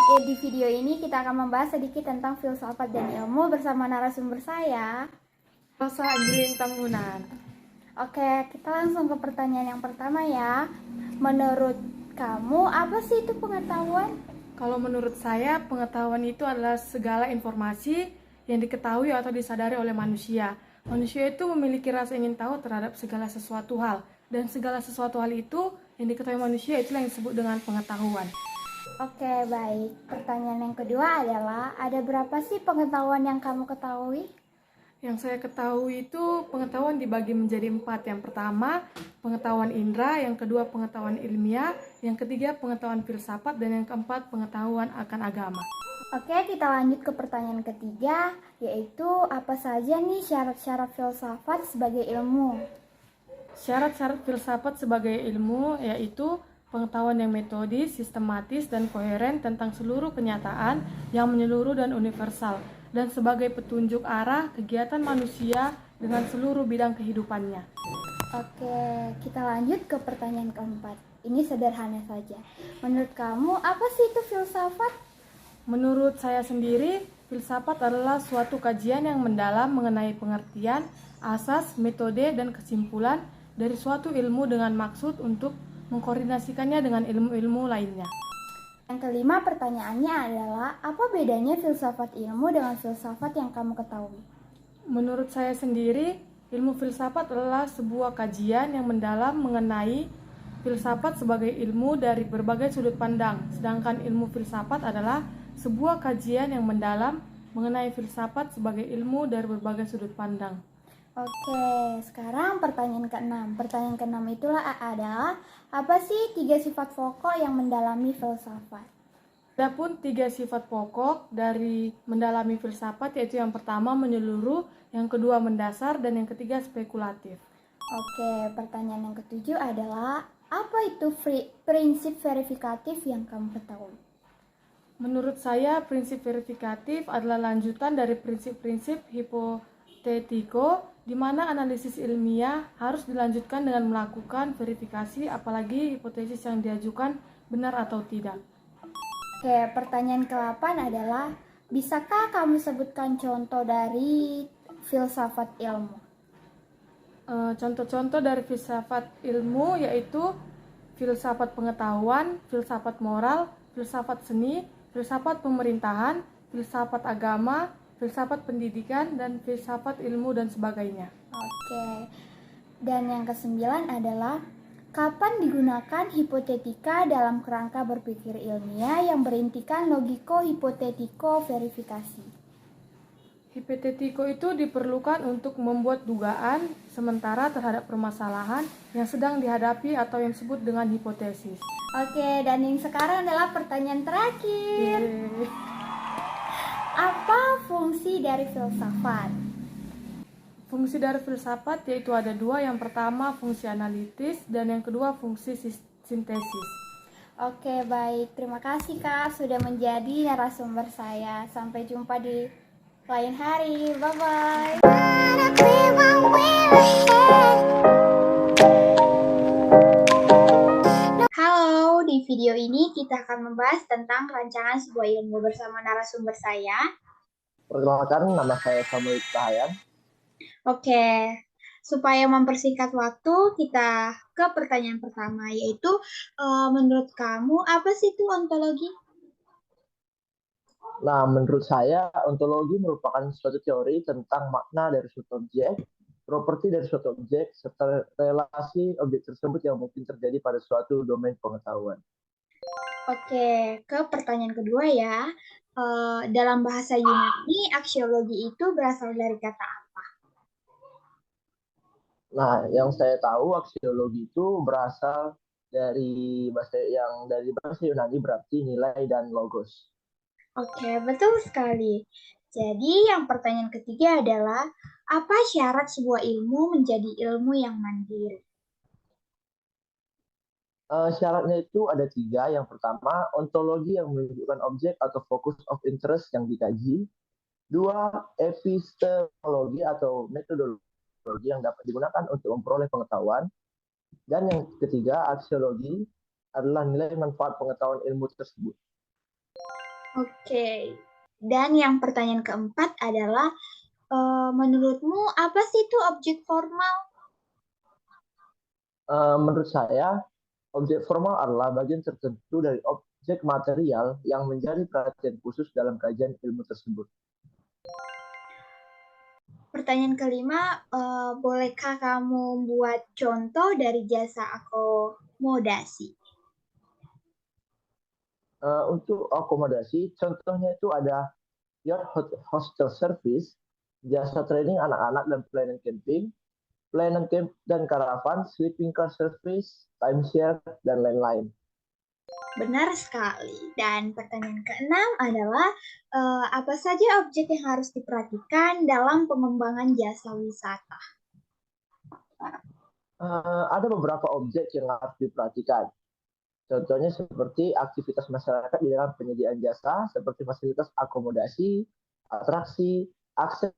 Di video ini kita akan membahas sedikit tentang filsafat dan ilmu bersama narasumber saya. Rosa Anggreen Tambunan. Oke, kita langsung ke pertanyaan yang pertama ya. Menurut kamu, apa sih itu pengetahuan? Kalau menurut saya, pengetahuan itu adalah segala informasi yang diketahui atau disadari oleh manusia. Manusia itu memiliki rasa ingin tahu terhadap segala sesuatu hal. Dan segala sesuatu hal itu yang diketahui manusia itulah yang disebut dengan pengetahuan. Oke, baik. Pertanyaan yang kedua adalah, ada berapa sih pengetahuan yang kamu ketahui? Yang saya ketahui itu pengetahuan dibagi menjadi 4. Yang pertama, pengetahuan indera. Yang kedua, pengetahuan ilmiah. Yang ketiga, pengetahuan filsafat. Dan yang keempat, pengetahuan akan agama. Oke, kita lanjut ke pertanyaan ketiga, yaitu apa saja nih syarat-syarat filsafat sebagai ilmu? Syarat-syarat filsafat sebagai ilmu yaitu pengetahuan yang metodis, sistematis, dan koheren tentang seluruh kenyataan yang menyeluruh dan universal, dan sebagai petunjuk arah kegiatan manusia dengan seluruh bidang kehidupannya. Oke, kita lanjut ke pertanyaan keempat. Ini sederhana saja. Menurut kamu, apa sih itu filsafat? Menurut saya sendiri, filsafat adalah suatu kajian yang mendalam mengenai pengertian, asas, metode, dan kesimpulan dari suatu ilmu dengan maksud untuk mengkoordinasikannya dengan ilmu-ilmu lainnya. Yang kelima pertanyaannya adalah, apa bedanya filsafat ilmu dengan filsafat yang kamu ketahui? Menurut saya sendiri, ilmu filsafat adalah sebuah kajian yang mendalam mengenai filsafat sebagai ilmu dari berbagai sudut pandang, sedangkan ilmu filsafat adalah sebuah kajian yang mendalam mengenai filsafat sebagai ilmu dari berbagai sudut pandang. Oke, sekarang pertanyaan keenam. Pertanyaan keenam itulah adalah, apa sih 3 sifat pokok yang mendalami filsafat? Adapun 3 sifat pokok dari mendalami filsafat yaitu yang pertama menyeluruh, yang kedua mendasar, dan yang ketiga spekulatif. Oke, pertanyaan yang ketujuh adalah, apa itu prinsip verifikatif yang kamu ketahui? Menurut saya, prinsip verifikatif adalah lanjutan dari prinsip-prinsip hipotetiko, di mana analisis ilmiah harus dilanjutkan dengan melakukan verifikasi, apalagi hipotesis yang diajukan benar atau tidak. Oke, pertanyaan ke-8 adalah, bisakah kamu sebutkan contoh dari filsafat ilmu? Contoh-contoh dari filsafat ilmu yaitu filsafat pengetahuan, filsafat moral, filsafat seni, filsafat pemerintahan, filsafat agama, filsafat pendidikan, dan filsafat ilmu dan sebagainya. Oke, dan yang ke-9 adalah, kapan digunakan hipotetika dalam kerangka berpikir ilmiah yang berintikan logiko-hipotetiko verifikasi? Hipotetiko itu diperlukan untuk membuat dugaan sementara terhadap permasalahan yang sedang dihadapi atau yang disebut dengan hipotesis. Oke, dan yang sekarang adalah pertanyaan terakhir. Apa fungsi dari filsafat? Fungsi dari filsafat yaitu ada 2, yang pertama fungsi analitis dan yang kedua fungsi sintesis. Oke, baik. Terima kasih Kak sudah menjadi narasumber saya. Sampai jumpa di lain hari. Bye-bye. Halo, di video ini kita akan membahas tentang rancangan sebuah ilmu bersama narasumber saya. Perkenalkan, nama saya Samuel Tahayan. Oke, supaya mempersingkat waktu, kita ke pertanyaan pertama, yaitu menurut kamu apa sih itu ontologi? Nah, menurut saya, ontologi merupakan suatu teori tentang makna dari suatu objek, properti dari suatu objek, serta relasi objek tersebut yang mungkin terjadi pada suatu domain pengetahuan. Oke, ke pertanyaan kedua ya. Dalam bahasa Yunani, aksiologi itu berasal dari kata apa? Nah, yang saya tahu aksiologi itu berasal dari bahasa Yunani berarti nilai dan logos. Oke, betul sekali. Jadi, yang pertanyaan ketiga adalah, apa syarat sebuah ilmu menjadi ilmu yang mandiri? Syaratnya itu ada 3. Yang pertama, ontologi yang menunjukkan objek atau focus of interest yang dikaji. 2, epistemologi atau metodologi yang dapat digunakan untuk memperoleh pengetahuan. Dan yang ketiga, aksiologi adalah nilai manfaat pengetahuan ilmu tersebut. Oke. Dan yang pertanyaan keempat adalah, menurutmu apa sih itu objek formal? Menurut saya, objek formal adalah bagian tertentu dari objek material yang menjadi perhatian khusus dalam kajian ilmu tersebut. Pertanyaan kelima, bolehkah kamu buat contoh dari jasa akomodasi? Untuk akomodasi, contohnya itu ada yacht hostel service, jasa training anak-anak dan pelayanan camp dan karavan, sleeping car service, timeshare, dan lain-lain. Benar sekali. Dan pertanyaan keenam adalah, apa saja objek yang harus diperhatikan dalam pengembangan jasa wisata? Ada beberapa objek yang harus diperhatikan. Contohnya seperti aktivitas masyarakat di dalam penyediaan jasa, seperti fasilitas akomodasi, atraksi, akses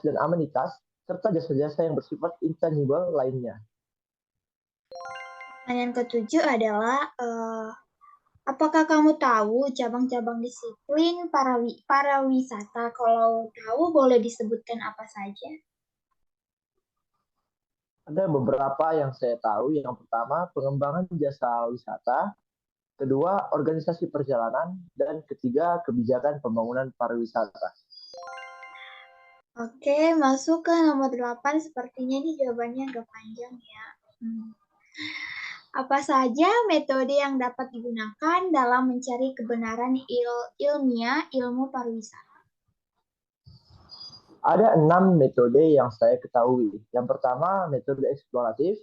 dan amenitas, serta jasa-jasa yang bersifat intangible lainnya. Pertanyaan ketujuh adalah, apakah kamu tahu cabang-cabang disiplin para wisata? Kalau tahu, boleh disebutkan apa saja? Ada beberapa yang saya tahu. Yang pertama, pengembangan jasa wisata. Kedua, organisasi perjalanan. Dan ketiga, kebijakan pembangunan pariwisata. Oke, masuk ke nomor 8. Sepertinya ini jawabannya agak panjang ya. Apa saja metode yang dapat digunakan dalam mencari kebenaran ilmiah ilmu pariwisata? Ada 6 metode yang saya ketahui. Yang pertama, metode eksploratif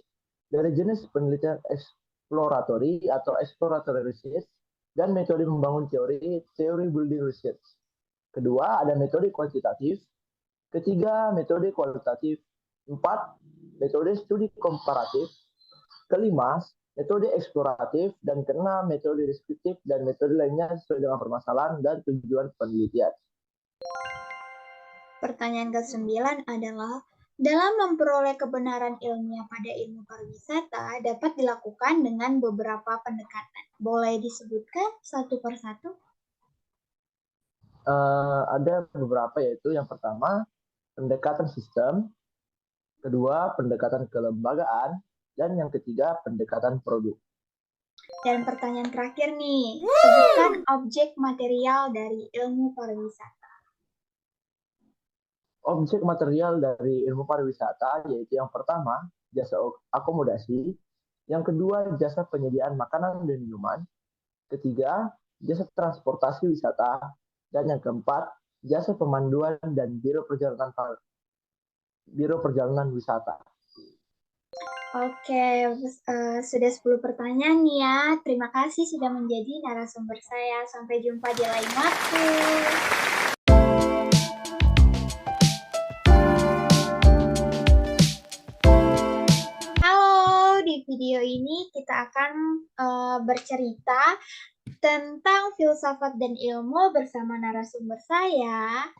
dari jenis penelitian exploratory atau exploratory research dan metode membangun teori building research. Kedua, ada metode kuantitatif. Ketiga, metode kualitatif. Empat, metode studi komparatif. Kelima, metode eksploratif. Dan keenam, metode deskriptif dan metode lainnya sesuai dengan permasalahan dan tujuan penelitian. Pertanyaan ke-9 adalah, dalam memperoleh kebenaran ilmiah pada ilmu pariwisata dapat dilakukan dengan beberapa pendekatan. Boleh disebutkan satu persatu? Ada beberapa, yaitu yang pertama, pendekatan sistem, kedua, pendekatan kelembagaan, dan yang ketiga, pendekatan produk. Dan pertanyaan terakhir nih, sebutkan objek material dari ilmu pariwisata. Objek material dari ilmu pariwisata yaitu yang pertama, jasa akomodasi, yang kedua, jasa penyediaan makanan dan minuman, ketiga, jasa transportasi wisata, dan yang keempat, jasa pemanduan dan biro perjalanan wisata. Oke, sudah 10 pertanyaan nih ya. Terima kasih sudah menjadi narasumber saya. Sampai jumpa di lain waktu. Halo, di video ini kita akan bercerita tentang filsafat dan ilmu bersama narasumber saya.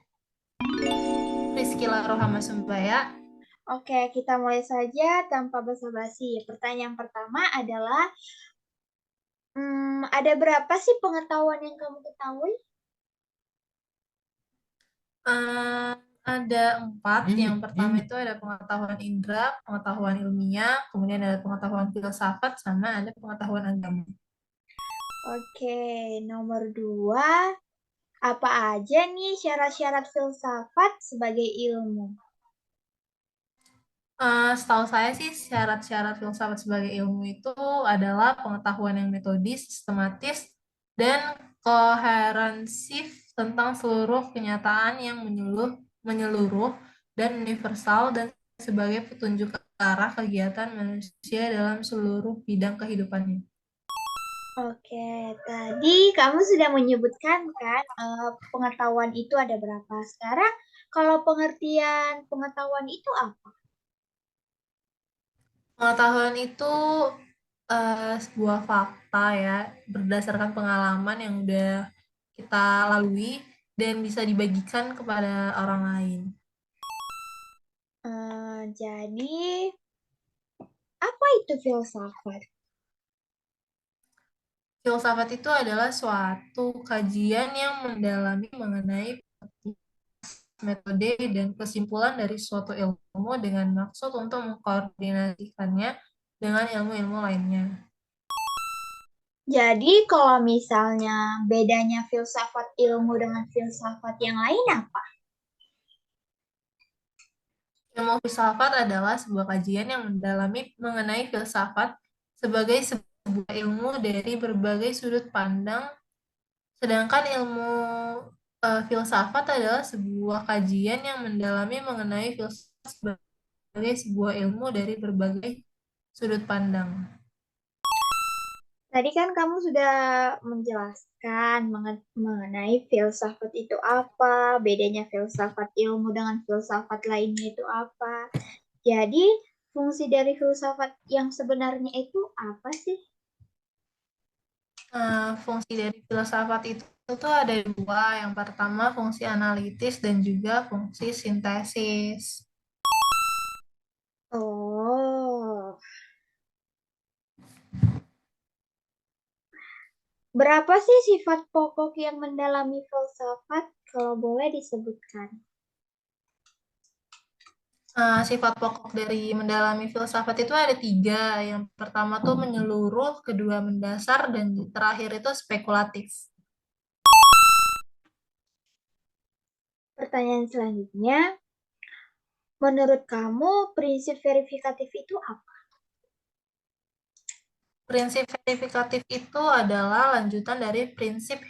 Rizky Larohama Sumbaya. Oke, kita mulai saja tanpa basa-basi. Pertanyaan pertama adalah, ada berapa sih pengetahuan yang kamu ketahui? Ada 4. Yang pertama itu ada pengetahuan indera, pengetahuan ilmiah, kemudian ada pengetahuan filsafat, sama ada pengetahuan agama. Oke, nomor 2. Apa aja nih syarat-syarat filsafat sebagai ilmu? Setahu saya sih syarat-syarat filsafat sebagai ilmu itu adalah pengetahuan yang metodis, sistematis, dan koherensif tentang seluruh kenyataan yang menyeluruh dan universal dan sebagai petunjuk ke arah kegiatan manusia dalam seluruh bidang kehidupannya. Oke, tadi kamu sudah menyebutkan kan pengetahuan itu ada berapa. Sekarang kalau pengertian pengetahuan itu apa? Pengetahuan itu sebuah fakta ya, berdasarkan pengalaman yang udah kita lalui dan bisa dibagikan kepada orang lain. Jadi, apa itu filsafat? Filsafat itu adalah suatu kajian yang mendalami mengenai metode dan kesimpulan dari suatu ilmu dengan maksud untuk mengkoordinasikannya dengan ilmu-ilmu lainnya. Jadi kalau misalnya bedanya filsafat ilmu dengan filsafat yang lain apa? Ilmu filsafat adalah sebuah kajian yang mendalami mengenai filsafat sebagai sebuah ilmu dari berbagai sudut pandang, sedangkan ilmu filsafat adalah sebuah kajian yang mendalami mengenai filsafat sebagai sebuah ilmu dari berbagai sudut pandang. Tadi kan kamu sudah menjelaskan mengenai filsafat itu apa, bedanya filsafat ilmu dengan filsafat lainnya itu apa. Jadi, fungsi dari filsafat yang sebenarnya itu apa sih? Fungsi dari filsafat itu tuh ada dua. Yang pertama fungsi analitis dan juga fungsi sintesis. Oh, berapa sih sifat pokok yang mendalami filsafat? Kalau boleh disebutkan. Sifat pokok dari mendalami filsafat itu ada tiga. Yang pertama tuh menyeluruh, kedua mendasar, dan terakhir itu spekulatif. Pertanyaan selanjutnya, menurut kamu prinsip verifikatif itu apa? Prinsip verifikatif itu adalah lanjutan dari prinsip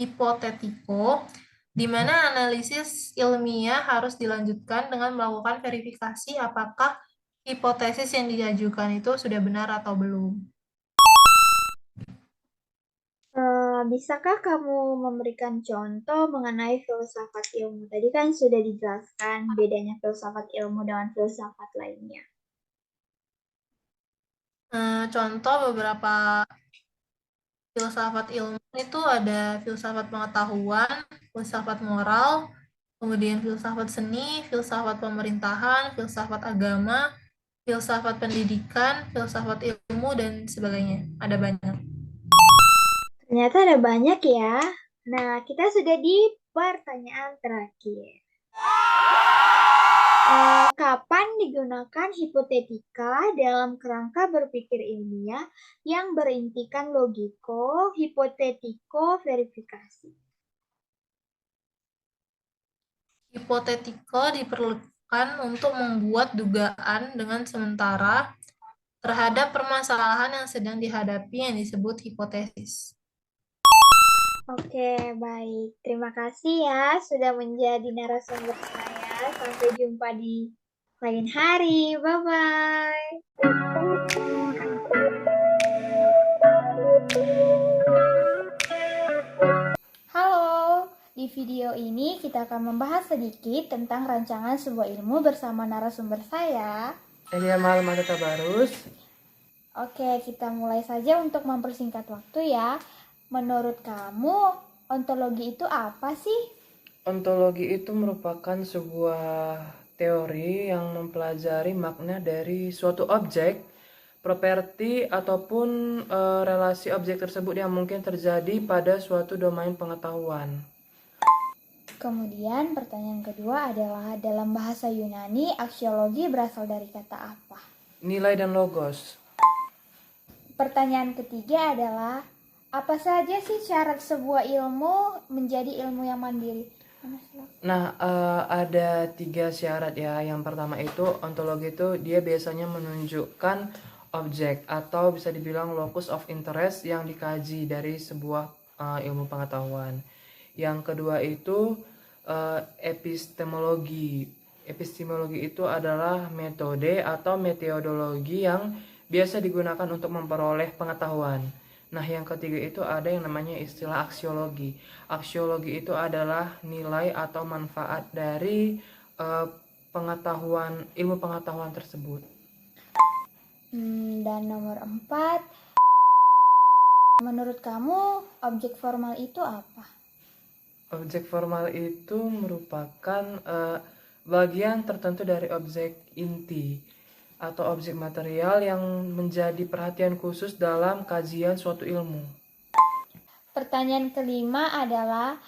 hipotetiko, di mana analisis ilmiah harus dilanjutkan dengan melakukan verifikasi apakah hipotesis yang diajukan itu sudah benar atau belum. Bisakah kamu memberikan contoh mengenai filsafat ilmu? Tadi kan sudah dijelaskan bedanya filsafat ilmu dengan filsafat lainnya. Contoh beberapa filsafat ilmu itu ada filsafat pengetahuan, filsafat moral, kemudian filsafat seni, filsafat pemerintahan, filsafat agama, filsafat pendidikan, filsafat ilmu, dan sebagainya. Ada banyak. Ternyata ada banyak ya. Nah, kita sudah di pertanyaan terakhir. Kapan digunakan hipotetika dalam kerangka berpikir ilmiah yang berintikan logiko, hipotetiko, verifikasi? Hipotetiko diperlukan untuk membuat dugaan dengan sementara terhadap permasalahan yang sedang dihadapi yang disebut hipotesis. Oke, baik. Terima kasih ya sudah menjadi narasumber saya. Sampai jumpa di lain hari. Bye-bye. Halo, di video ini kita akan membahas sedikit tentang rancangan sebuah ilmu bersama narasumber saya. Elia Malmata Tabarus. Oke, kita mulai saja untuk mempersingkat waktu ya. Menurut kamu, ontologi itu apa sih? Ontologi itu merupakan sebuah teori yang mempelajari makna dari suatu objek, properti, ataupun relasi objek tersebut yang mungkin terjadi pada suatu domain pengetahuan. Kemudian pertanyaan kedua adalah dalam bahasa Yunani, aksiologi berasal dari kata apa? Nilai dan logos. Pertanyaan ketiga adalah apa saja sih syarat sebuah ilmu menjadi ilmu yang mandiri? Nah, ada 3 syarat ya. Yang pertama itu ontologi itu dia biasanya menunjukkan objek atau bisa dibilang locus of interest yang dikaji dari sebuah ilmu pengetahuan. Yang kedua itu epistemologi. Epistemologi itu adalah metode atau metodologi yang biasa digunakan untuk memperoleh pengetahuan. Nah, yang ketiga itu ada yang namanya istilah aksiologi. Aksiologi itu adalah nilai atau manfaat dari ilmu pengetahuan tersebut. Dan nomor 4, menurut kamu objek formal itu apa? Objek formal itu merupakan bagian tertentu dari objek inti atau objek material yang menjadi perhatian khusus dalam kajian suatu ilmu. Pertanyaan kelima adalah,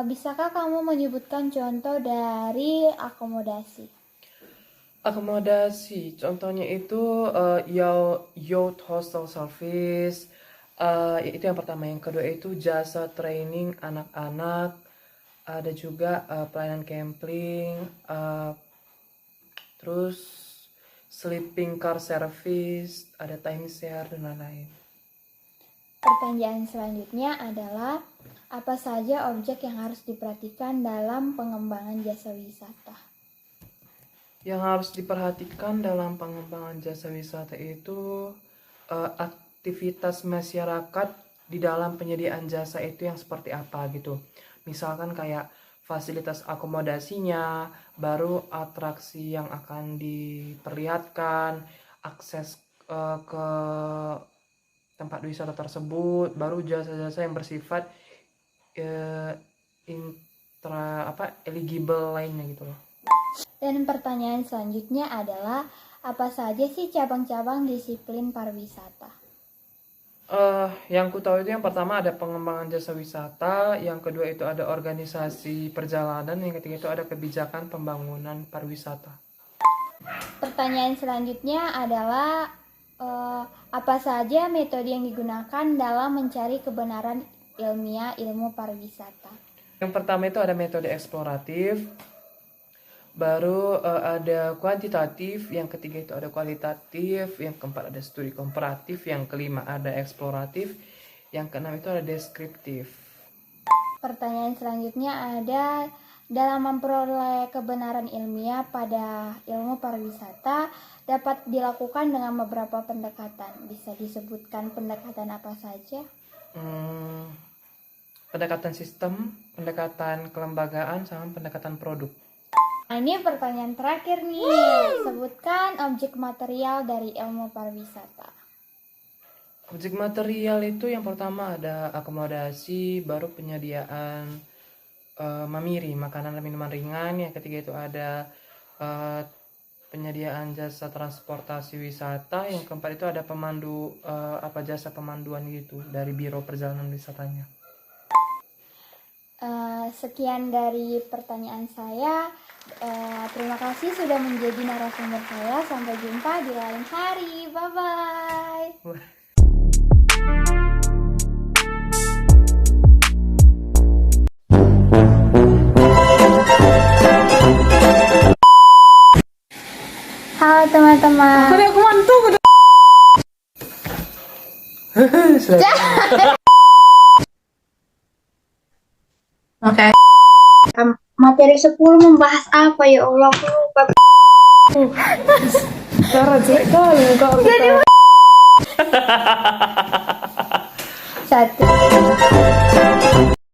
bisakah kamu menyebutkan contoh dari akomodasi? Akomodasi, contohnya itu youth hostel service, itu yang pertama. Yang kedua itu jasa training anak-anak, ada juga pelayanan camping, terus sleeping car service, ada timeshare dan lain-lain. Pertanyaan selanjutnya adalah, apa saja objek yang harus diperhatikan dalam pengembangan jasa wisata? Yang harus diperhatikan dalam pengembangan jasa wisata itu aktivitas masyarakat di dalam penyediaan jasa itu yang seperti apa gitu. Misalkan kayak fasilitas akomodasinya, baru atraksi yang akan diperlihatkan, akses ke tempat wisata tersebut, baru jasa-jasa yang bersifat eligible lainnya gitu loh. Dan pertanyaan selanjutnya adalah, apa saja sih cabang-cabang disiplin pariwisata? Yang ku tahu itu yang pertama ada pengembangan jasa wisata, yang kedua itu ada organisasi perjalanan, yang ketiga itu ada kebijakan pembangunan pariwisata. Pertanyaan selanjutnya adalah, apa saja metode yang digunakan dalam mencari kebenaran ilmiah ilmu pariwisata? Yang pertama itu ada metode eksploratif, baru ada kuantitatif, yang ketiga itu ada kualitatif, yang keempat ada studi komparatif, yang kelima ada eksploratif, yang keenam itu ada deskriptif. Pertanyaan selanjutnya ada, dalam memperoleh kebenaran ilmiah pada ilmu pariwisata dapat dilakukan dengan beberapa pendekatan. Bisa disebutkan pendekatan apa saja? Pendekatan sistem, pendekatan kelembagaan, sama pendekatan produk. Nah, ini pertanyaan terakhir nih. Sebutkan objek material dari ilmu pariwisata. Objek material itu yang pertama ada akomodasi, baru penyediaan mamiri, makanan dan minuman ringan. Yang ketiga itu ada penyediaan jasa transportasi wisata. Yang keempat itu ada pemandu, jasa pemanduan gitu dari biro perjalanan wisatanya. Sekian dari pertanyaan saya. Terima kasih sudah menjadi narasumber saya. Sampai jumpa di lain hari. Bye-bye. Halo teman-teman. Oke. Materi 10 membahas apa ya Allah, aku lupa. Cara jelek kali kau. Satu.